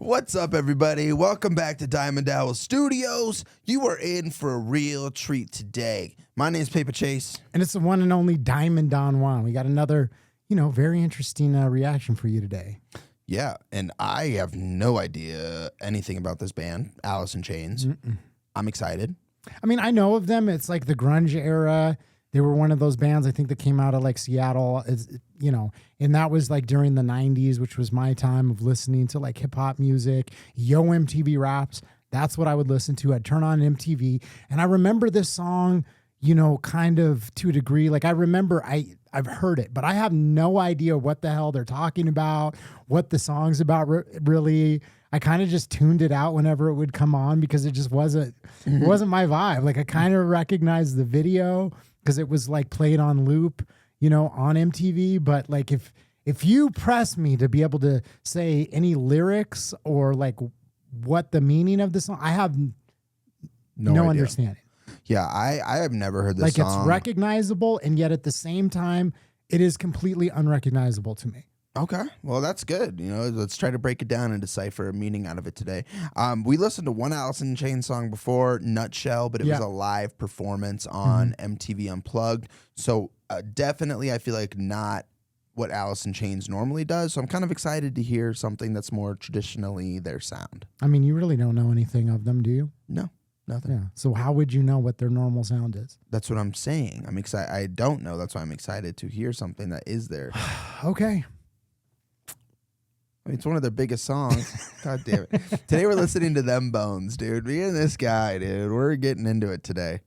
What's up, everybody? Welcome back to Diamond Owl Studios. You are in for a real treat today. My name's Paper Chase. And it's the one and only Diamond Don Juan. We got another, very interesting reaction for you today. Yeah, and I have no idea anything about this band, Alice in Chains. I'm excited. I mean, I know of them. It's like the grunge era. They were one of those bands, I think, that came out of like Seattle, and that was like during the 90s, which was my time of listening to like hip hop music, Yo MTV Raps. That's what I would listen to. I'd turn on MTV. And I remember this song, kind of to a degree. Like I remember I've heard it, but I have no idea what the hell they're talking about, what the song's about really. I kind of just tuned it out whenever it would come on because it just wasn't my vibe. Like I kind of recognized the video because it was like played on loop, on MTV. But like if you press me to be able to say any lyrics or like what the meaning of the song, I have no understanding. Yeah, I have never heard this like song. It's recognizable, and yet at the same time, it is completely unrecognizable to me. Okay, well, that's good. Let's try to break it down and decipher a meaning out of it today. We listened to one Alice in Chains song before, Nutshell, but it was a live performance on MTV Unplugged. So definitely, I feel like not what Alice in Chains normally does. So I'm kind of excited to hear something that's more traditionally their sound. I mean, you really don't know anything of them, do you? No, nothing. Yeah. So how would you know what their normal sound is? That's what I'm saying. I'm excited. I don't know. That's why I'm excited to hear something that is there. Okay. I mean, it's one of their biggest songs. God damn it. Today we're listening to Them Bones, dude. Me and this guy, dude. We're getting into it today.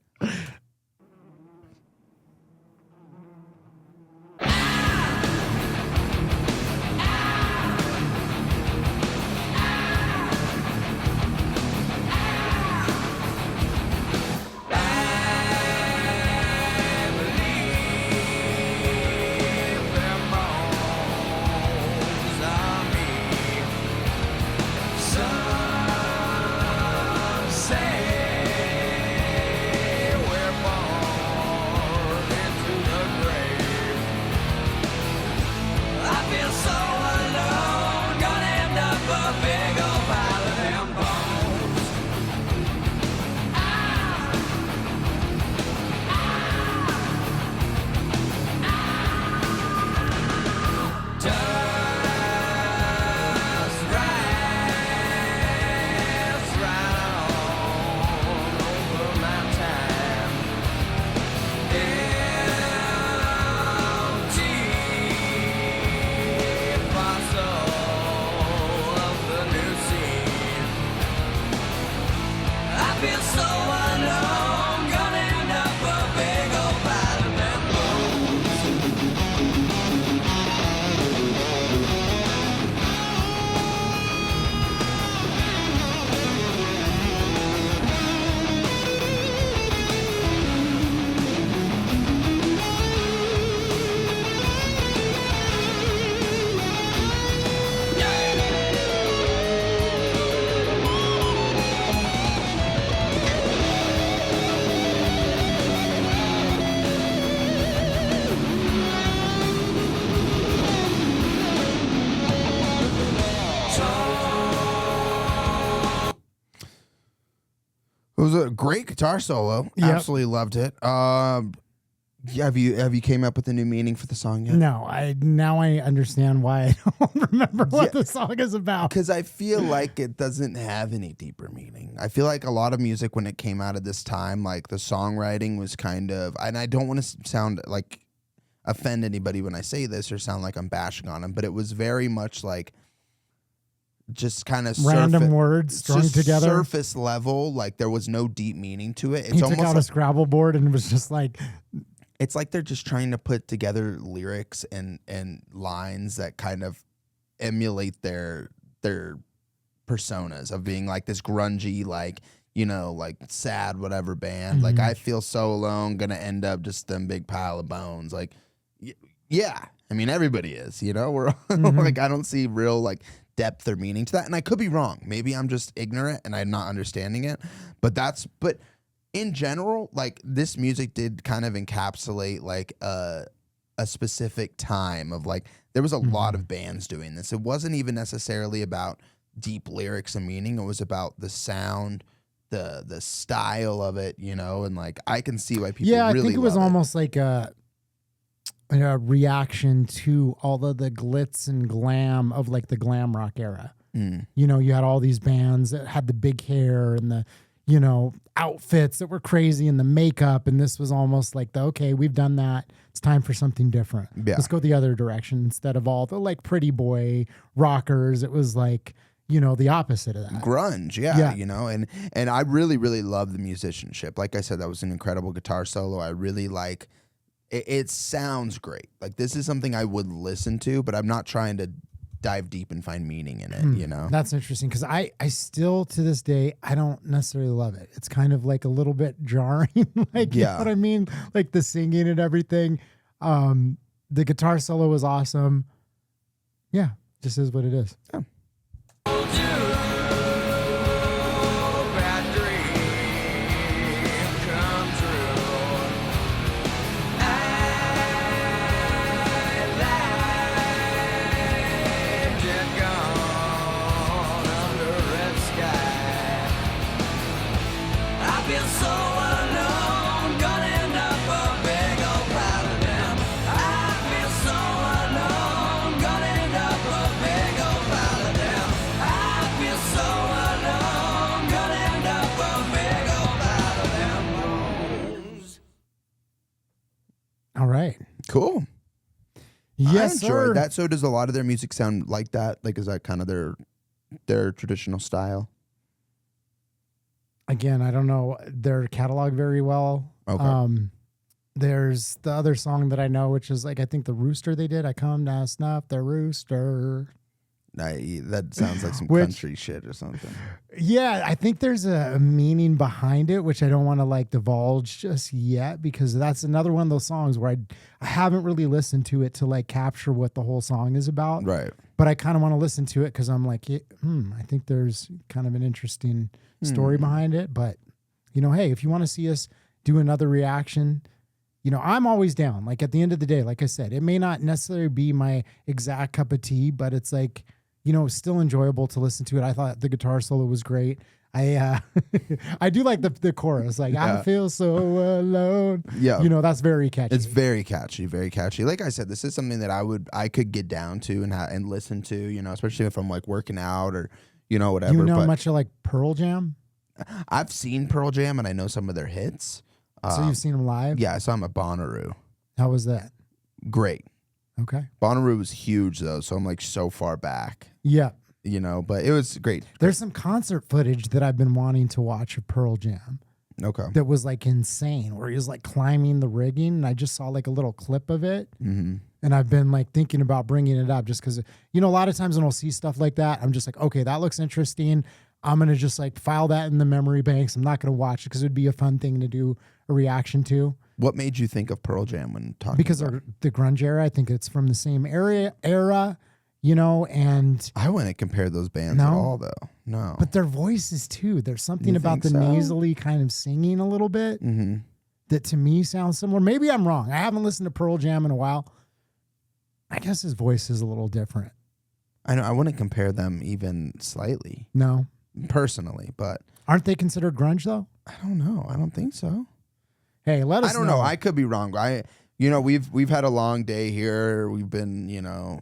It was a great guitar solo. Yep. Absolutely loved it. Have you came up with a new meaning for the song yet? No, now I understand why I don't remember what the song is about. Because I feel like it doesn't have any deeper meaning. I feel like a lot of music when it came out at this time, like the songwriting was kind of, and I don't want to sound like offend anybody when I say this or sound like I'm bashing on them, but it was very much like just kind of random words strung together, surface level. Like there was no deep meaning to it. It's he almost took out like a Scrabble board and was just like, it's like they're just trying to put together lyrics and lines that kind of emulate their personas of being like this grungy, like, like sad whatever band. Like I feel so alone, gonna end up just them big pile of bones. Like, yeah, I mean everybody is. We're like I don't see real like depth or meaning to that, and I could be wrong. Maybe I'm just ignorant and I'm not understanding it. But in general, like this music did kind of encapsulate like a specific time of like there was a lot of bands doing this. It wasn't even necessarily about deep lyrics and meaning. It was about the sound, the style of it, you know, and like I can see why people Yeah, really I think it was love almost like a reaction to all of the glitz and glam of like the glam rock era. Mm. You know, you had all these bands that had the big hair and the, you know, outfits that were crazy and the makeup. And this was almost like okay, we've done that. It's time for something different. Yeah. Let's go the other direction instead of all the like pretty boy rockers. It was like, you know, the opposite of that. Grunge, yeah, Yeah. you know, and I really, really love the musicianship. Like I said, that was an incredible guitar solo. I really like it. It sounds great. Like this is something I would listen to, but I'm not trying to dive deep and find meaning in it, you know? That's interesting because I still to this day I don't necessarily love it. It's kind of like a little bit jarring, like you know Yeah. what I mean, like the singing and everything. The guitar solo was awesome. Yeah, just is what it is. Yeah. All right. Cool. Yes, I enjoyed sir. that. So does a lot of their music sound like that? Like, is that kind of their traditional style? Again, I don't know their catalog very well. Okay. There's the other song that I know, which is like I think the rooster they did. I come to snuff the rooster. That sounds like some Which- country shit or something. Yeah, I think there's a meaning behind it, which I don't want to like divulge just yet because that's another one of those songs where I haven't really listened to it to like capture what the whole song is about. Right. But I kind of want to listen to it because I'm like, I think there's kind of an interesting story behind it. But, you know, hey, if you want to see us do another reaction, you know, I'm always down. Like at the end of the day, like I said, it may not necessarily be my exact cup of tea, but it's like, you know, still enjoyable to listen to it. I thought the guitar solo was great. I do like the chorus, like I Yeah. feel so alone. Yeah. You know, that's very catchy. It's very catchy, very catchy. Like I said, this is something that I could get down to and listen to, you know, especially if I'm like working out or, you know, whatever. Do you know but much of like Pearl Jam? I've seen Pearl Jam and I know some of their hits. So you've seen them live? Yeah, I saw them at Bonnaroo. How was that? Great. Okay. Bonnaroo was huge though, so I'm like so far back, Yeah. you know, but it was great. There's some concert footage that I've been wanting to watch of Pearl Jam Okay. that was like insane, where he was like climbing the rigging. And I just saw like a little clip of it. Mm-hmm. And I've been like thinking about bringing it up just because, you know, a lot of times when I'll see stuff like that, I'm just like, okay, that looks interesting. I'm going to just like file that in the memory banks. I'm not going to watch it because it would be a fun thing to do a reaction to. What made you think of Pearl Jam when talking? Because about of the grunge era, I think it's from the same era, you know, and I wouldn't compare those bands at No? all though. No. but their voices too. There's something You about think the so? nasally kind of singing a little bit Mm-hmm. that to me sounds similar. Maybe I'm wrong. I haven't listened to Pearl Jam in a while. I guess his voice is a little different. I know I wouldn't compare them even slightly, No, personally, but aren't they considered grunge though? I don't know. I don't think so. Hey, let us I don't know. I could be wrong. You know, we've had a long day here. We've been, you know,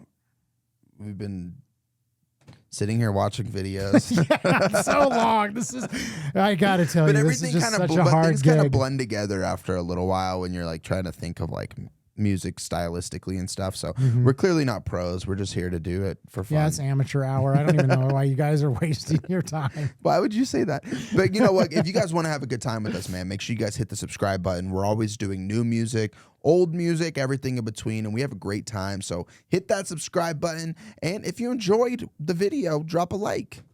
sitting here watching videos. Yeah, so long. This is, I gotta tell But you, this is everything just kind of such a hard things kind of gig. blend together after a little while when you're like trying to think of like music stylistically and stuff. So we're clearly not pros. We're just here to do it for fun. Yeah, it's amateur hour. I don't even know why you guys are wasting your time. Why would you say that? But you know what? If you guys want to have a good time with us, man, make sure you guys hit the subscribe button. We're always doing new music, old music, everything in between, and we have a great time. So hit that subscribe button. And if you enjoyed the video, drop a like.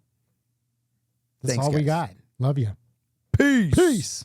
That's Thanks, all we guys. got. Love you. Peace. Peace.